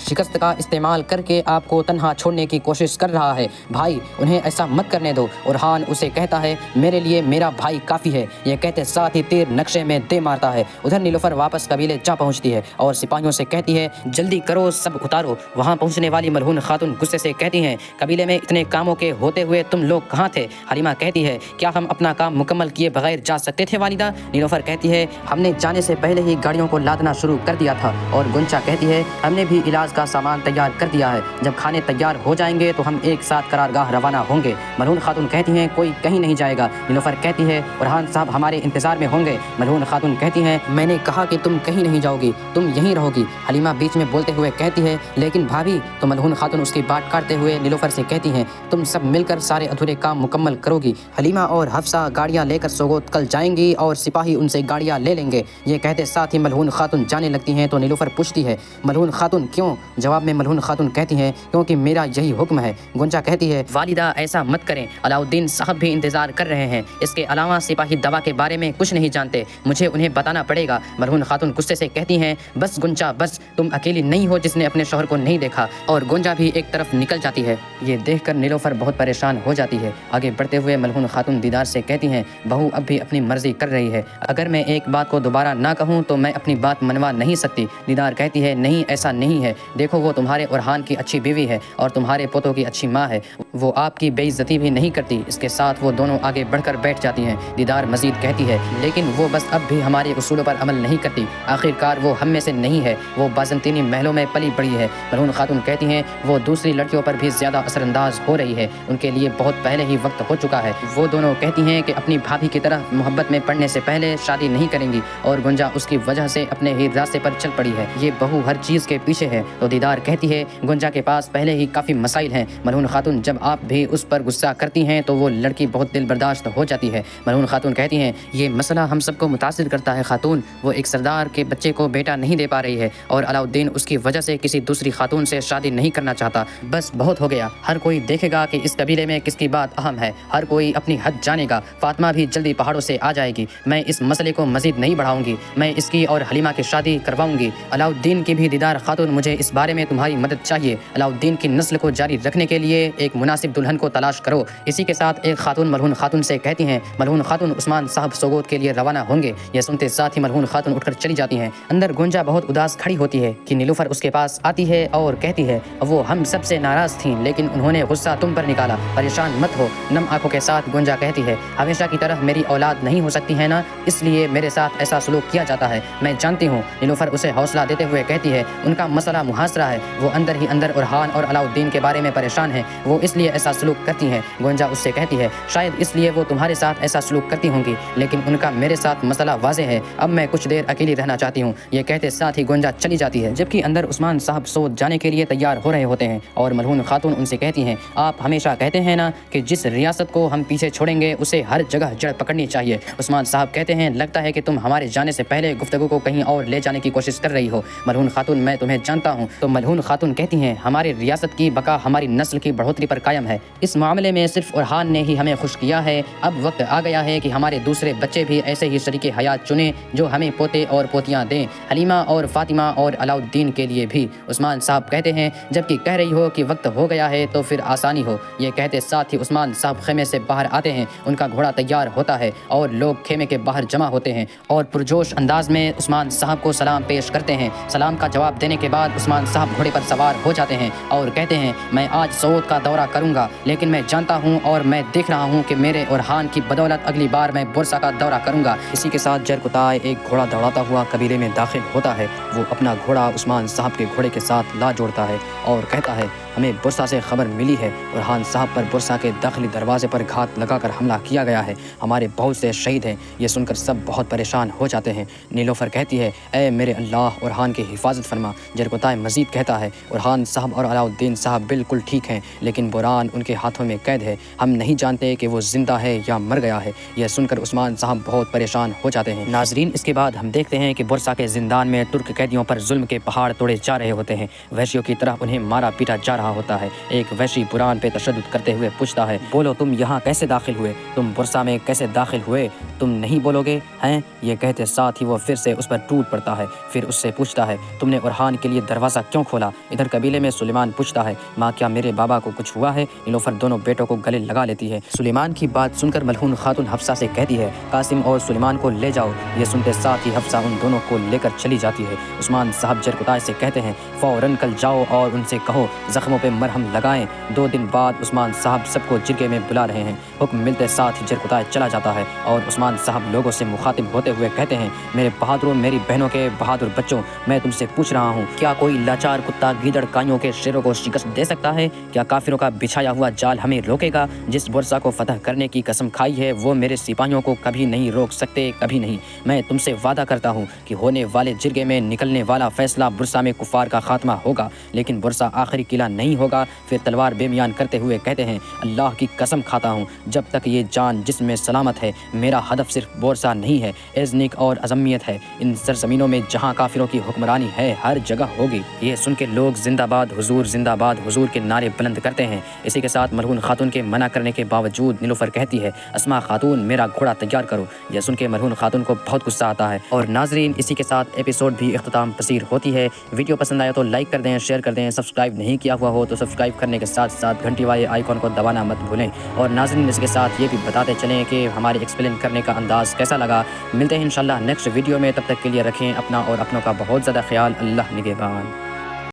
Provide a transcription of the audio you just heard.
شکست کا استعمال کر کے آپ کو تنہا چھوڑنے کی کوشش کر رہا ہے۔ بھائی انہیں ایسا مت کرنے دو۔ اورحان اسے کہتا ہے میرے لیے میرا بھائی کافی ہے، یہ کہتے ساتھ ہی تیر نقشے میں دے مارتا ہے۔ ادھر نیلوفر واپس قبیلے جا پہنچتی ہے اور سپاہیوں سے کہتی ہے جلدی کرو، سب اتارو۔ وہاں پہنچنے والی ملعون خاتون غصے سے کہتی ہیں قبیلے میں اتنے کاموں کے ہوتے ہوئے تم لوگ کہاں تھے؟ حلیمہ کہتی ہے کیا ہم اپنا کام مکمل کیے بغیر جا سکتے تھے والدہ؟ نیلوفر کہتی ہے ہم نے جانے سے پہلے ہی گاڑیوں کو لادنا شروع کر دیا تھا۔ اور گنچا کہتی ہے ہم نے بھی علاج کا سامان تیار کر دیا ہے، جب کھانے تیار ہو جائیں گے تو ہم ایک ساتھ قرارگاہ روانہ ہوں گے۔ ملعون خاتون کہتی ہیں کوئی کہیں نہیں جائے گا۔ نیلوفر کہتی ہے اورحان صاحب ہمارے انتظار میں ہوں گے۔ ملعون خاتون کہتی ہیں میں نے کہا کہ تم کہیں نہیں جاؤ گی، تم یہیں رہو گی۔ حلیمہ بیچ میں بولتے ہوئے کہتی ہے لیکن بھابھی، تو ملعون خاتون اس کی بات کاٹتے ہوئے نیلوفر سے کہتی ہیں تم سب مل کر سارے ادھورے کام مکمل کرو گی۔ حلیمہ اور حفصہ گاڑیاں لے کر سوگوت کل جائیں گی اور سپاہی ان سے گاڑیاں لے لیں گے۔ یہ کہتے ساتھ ہی ملعون خاتون جانے لگتی ہیں تو نیلوفر پوچھتی ہے ملعون خاتون کیوں؟ جواب میں ملعون خاتون کہتی ہیں کیونکہ میرا یہی حکم ہے۔ گنجا کہتی ہے والدہ ایسا مت کریں، علاؤالدین صاحب بھی انتظار کر رہے ہیں، اس کے علاوہ سپاہی دوا کے بارے میں کچھ نہیں جانتے، مجھے انہیں بتانا پڑے گا۔ ملعون خاتون غصے سے کہتی ہیں بس گنجا بس، تم اکیلی نہیں ہو جس نے اپنے شوہر کو نہیں دیکھا۔ اور گنجا بھی ایک طرف نکل جاتی ہے۔ یہ دیکھ کر نیلوفر بہت پریشان ہو جاتی ہے۔ آگے بڑھتے ہوئے ملعون خاتون دیدار سے کہتی ہیں بہو اب بھی اپنی مرضی کر رہی ہے، اگر میں ایک بات کو دوبارہ نہ کہوں تو میں اپنی بات منوا نہیں سکتی۔ دیدار کہتی ہے نہیں ایسا نہیں ہے، دیکھو وہ تمہارے اورحان کی اچھی بیوی ہے اور تمہارے پوتوں کی اچھی ماں ہے، وہ آپ کی بے عزتی بھی نہیں کرتی۔ اس کے ساتھ وہ دونوں آگے بڑھ کر بیٹھ جاتی ہیں۔ دیدار مزید کہتی ہے لیکن وہ بس اب بھی ہمارے اصولوں پر عمل نہیں کرتی، آخرکار وہ ہم میں سے نہیں ہے، وہ بازنطینی محلوں میں پلی بڑی ہے۔ ملعون خاتون کہتی ہیں وہ دوسری لڑکیوں پر بھی زیادہ اثر انداز ہو رہی ہے، ان کے لیے بہت پہلے ہی وقت ہو چکا ہے۔ وہ دونوں کہتی ہیں کہ اپنی بھابھی کی طرح محبت میں پڑنے سے پہلے شادی نہیں کریں گی، اور گنجا اس کی وجہ سے اپنے ہی راستے پر چل پڑی ہے، یہ بہو ہر چیز کے پیچھے ہے۔ تو دیدار کہتی ہے گنجا کے پاس پہلے ہی کافی مسائل ہیں ملعون خاتون، جب آپ بھی اس پر غصہ کرتی ہیں تو وہ لڑکی بہت دل برداشت ہو جاتی ہے۔ ملعون خاتون کہتی ہیں یہ مسئلہ ہم سب کو متاثر کرتا ہے خاتون، وہ ایک سردار کے بچے کو بیٹا نہیں دے پا رہی ہے اور علاؤالدین اس کی وجہ سے کسی دوسری خاتون سے شادی نہیں کرنا چاہتا۔ بس بہت ہو گیا، ہر کوئی دیکھے گا کہ اس قبیلے میں کس کی بات اہم ہے، ہر کوئی اپنی حد جانے گا، فاطمہ بھی جلدی پہاڑوں سے آ جائے گی، میں اس مسئلے کو مزید نہیں بڑھاؤں گی، میں اس کی اور حلیمہ کی شادی کرواؤں گی۔ علاؤالدین کی بھی دیدار خاتون مجھے اس بارے میں تمہاری مدد چاہیے، علاؤالدین کی نسل کو جاری رکھنے کے لیے ایک مناسب دلہن کو تلاش کرو۔ اسی کے ساتھ ایک خاتون ملعون خاتون سے کہتی ہیں ملعون خاتون عثمان صاحب سوگوت کے لیے روانہ ہوں گے۔ یہ سنتے ساتھ ہی ملعون خاتون اٹھ کر چلی جاتی ہیں۔ اندر گنجا بہت اداس کھڑی ہوتی ہے کہ نیلوفر اس کے پاس آتی ہے اور کہتی ہے وہ ہم سب سے ناراض تھیں لیکن انہوں نے غصہ تم پر نکالا، پریشان مت ہو۔ نم آنکھوں کے ساتھ گنجا کہتی ہے ہمیشہ کی طرح میری اولاد نہیں ہو سکتی ہے نا، اس لیے میرے ساتھ ایسا سلوک کیا جاتا ہے، میں جانتی ہوں۔ نیلوفر اسے حوصلہ دیتے ہوئے کہتی ہے ان کا مسئلہ محاصرہ ہے، وہ اندر ہی اندر اورحان اور علاؤالدین کے بارے میں پریشان ہیں، وہ اس لیے ایسا سلوک کرتی ہیں۔ گنجا اس سے کہتی ہے شاید اس لیے وہ تمہارے ساتھ ایسا سلوک کرتی ہوں گی، لیکن ان کا میرے ساتھ مسئلہ واضح ہے، اب میں کچھ دیر اکیلی رہنا چاہتی ہوں۔ یہ کہتے ساتھ ہی گنجا چلی جاتی ہے، جبکہ اندر عثمان صاحب سوت جانے کے لیے تیار ہو رہے ہوتے ہیں اور ملعون خاتون ان سے کہتی ہیں آپ ہمیشہ کہتے ہیں نا کہ جس ریاست کو ہم پیچھے چھوڑیں گے اسے ہر جگہ جڑ پکڑنی چاہیے۔ عثمان صاحب کہتے ہیں لگتا ہے کہ تم ہمارے جانے سے پہلے گفتگو کو کہیں اور لے جانے کی کوشش کر رہی ہو ملعون خاتون، میں تمہیں جانتا ہوں۔ تو ملعون خاتون کہتی ہیں ہماری ریاست کی بقا ہماری نسل کی بڑھوتری پر قائم ہے، اس معاملے میں صرف اورحان نے ہی ہمیں خوش کیا ہے، اب وقت آ گیا ہے کہ ہمارے دوسرے بچے بھی ایسے ہی شریک حیات چنیں جو ہمیں پوتے اور پوتیاں دیں، حلیمہ اور فاطمہ اور علاؤالدین کے لیے بھی۔ عثمان صاحب کہتے ہیں جبکہ کہہ رہی ہو کہ وقت ہو گیا ہے تو پھر آسانی ہو۔ یہ کہتے ساتھ ہی عثمان صاحب خیمے سے باہر آتے ہیں، ان کا گھوڑا تیار ہوتا ہے اور لوگ خیمے کے باہر جمع ہوتے ہیں اور پرجوش انداز میں عثمان صاحب کو سلام پیش کرتے ہیں۔ سلام کا جواب دینے کے بعد عثمان صاحب گھوڑے پر سوار ہو جاتے ہیں اور کہتے ہیں میں آج سوت کا دورہ کروں گا، لیکن میں جانتا ہوں اور میں دیکھ رہا ہوں کہ میرے اورحان کی بدولت اگلی بار میں بورسا کا دورہ کروں گا۔ اسی کے ساتھ جرکتائے ایک گھوڑا دوڑاتا ہوا قبیلے میں داخل ہوتا ہے، وہ اپنا گھوڑا عثمان صاحب کے گھوڑے کے ساتھ لا جوڑتا ہے اور کہتا ہے ہمیں بورسا سے خبر ملی ہے اورحان صاحب پر بورسا کے داخلی دروازے پر گھات لگا کر حملہ کیا گیا ہے، ہمارے بہت سے شہید ہیں۔ یہ سن کر سب بہت پریشان ہو جاتے ہیں۔ نیلوفر کہتی ہے اے میرے اللہ اورحان کی حفاظت فرما۔ جرکتائے مزید کہتا ہے اورحان صاحب اور علاؤالدین صاحب بالکل ٹھیک ہیں، لیکن بوران ان کے ہاتھوں میں قید ہے، ہم نہیں جانتے کہ وہ زندہ ہے یا مر گیا ہے۔ یہ سن کر عثمان صاحب بہت پریشان ہو جاتے ہیں۔ ناظرین اس کے بعد ہم دیکھتے ہیں کہ بورسا کے زندان میں ترک قیدیوں پر ظلم کے پہاڑ توڑے جا رہے ہوتے ہیں، وحشیوں کی طرح انہیں مارا پیٹا جا رہا رہا ہوتا ہے۔ ایک وحشی بران پہ تشدد کرتے ہوئے پوچھتا ہے، بولو تم یہاں کیسے داخل ہوئے؟ تم برسا میں کیسے داخل ہوئے؟ تم نہیں بولو گے ہیں؟ یہ کہتے ساتھ ہی وہ پھر سے اس پر ٹوٹ پڑتا ہے۔ پھر اس سے پوچھتا ہے، تم نے ارحان کے لیے دروازہ کیوں کھولا؟ ادھر قبیلے میں سلیمان پوچھتا ہے، ماں کیا میرے بابا کو کچھ ہوا ہے؟ نیلوفر دونوں بیٹوں کو گلے لگا لیتی ہے۔ سلیمان کی بات سن کر ملعون خاتون حفصہ سے کہتی ہے، قاسم اور سلیمان کو لے جاؤ۔ یہ سنتے ساتھ ہی حفصہ ان دونوں کو لے کر چلی جاتی ہے۔ عثمان صاحب جرکتائے سے کہتے ہیں، فوراً کل جاؤ اور ان سے کہو زخموں پہ مرہم لگائیں۔ 2 دن بعد عثمان صاحب سب کو جرگے میں بلا رہے ہیں۔ حکم ملتے ساتھ ہی جرکتائے چلا جاتا ہے اور عثمان صاحب لوگوں سے مخاطب ہوتے ہوئے کہتے ہیں، میرے بہادروں، میری بہنوں کے بہادر بچوں، میں تم سے پوچھ رہا ہوں، کیا کوئی لاچار کتا گیدڑ کائیوں کے شیروں کو شکست دے سکتا ہے؟ کیا کافروں کا بچھایا ہوا جال ہمیں روکے گا؟ جس برسا کو فتح کرنے کی قسم کھائی ہے وہ میرے سپاہیوں کو کبھی نہیں روک سکتے، کبھی نہیں۔ میں تم سے وعدہ کرتا ہوں کہ ہونے والے جرگے میں نکلنے والا فیصلہ برسا میں کفار کا خاتمہ ہوگا، لیکن برسا آخری قلعہ نہیں ہوگا۔ پھر تلوار بے میان کرتے ہوئے کہتے ہیں، اللہ کی قسم کھاتا ہوں، جب تک یہ جان جسم میں سلامت ہے میرا ہدف صرف بورسا نہیں ہے، ایزنک اور عظمیت ہے۔ ان سرزمینوں میں جہاں کافروں کی حکمرانی ہے ہر جگہ ہوگی۔ یہ سن کے لوگ زندہ باد حضور کے نعرے بلند کرتے ہیں۔ اسی کے ساتھ ملعون خاتون کے منع کرنے کے باوجود نیلوفر کہتی ہے، اسما خاتون میرا گھوڑا تیار کرو۔ یہ سن کے ملعون خاتون کو بہت غصہ آتا ہے۔ اور ناظرین، اسی کے ساتھ ایپیسوڈ بھی اختتام پذیر ہوتی ہے۔ ویڈیو پسند آیا تو لائک کر دیں، شیئر کر دیں، سبسکرائب نہیں کیا ہوا ہو تو سبسکرائب کرنے کے ساتھ ساتھ گھنٹی والے آئیکن کو دبانا مت بھولیں۔ اور ناظرین، اس کے ساتھ یہ بھی بتاتے چلیں کہ ہمارے ایکسپلین کرنے کا انداز کیسا لگا۔ ملتے ہیں انشاءاللہ نیکسٹ ویڈیو میں، تب تک کے لیے رکھیں اپنا اور اپنوں کا بہت زیادہ خیال۔ اللہ نگہبان۔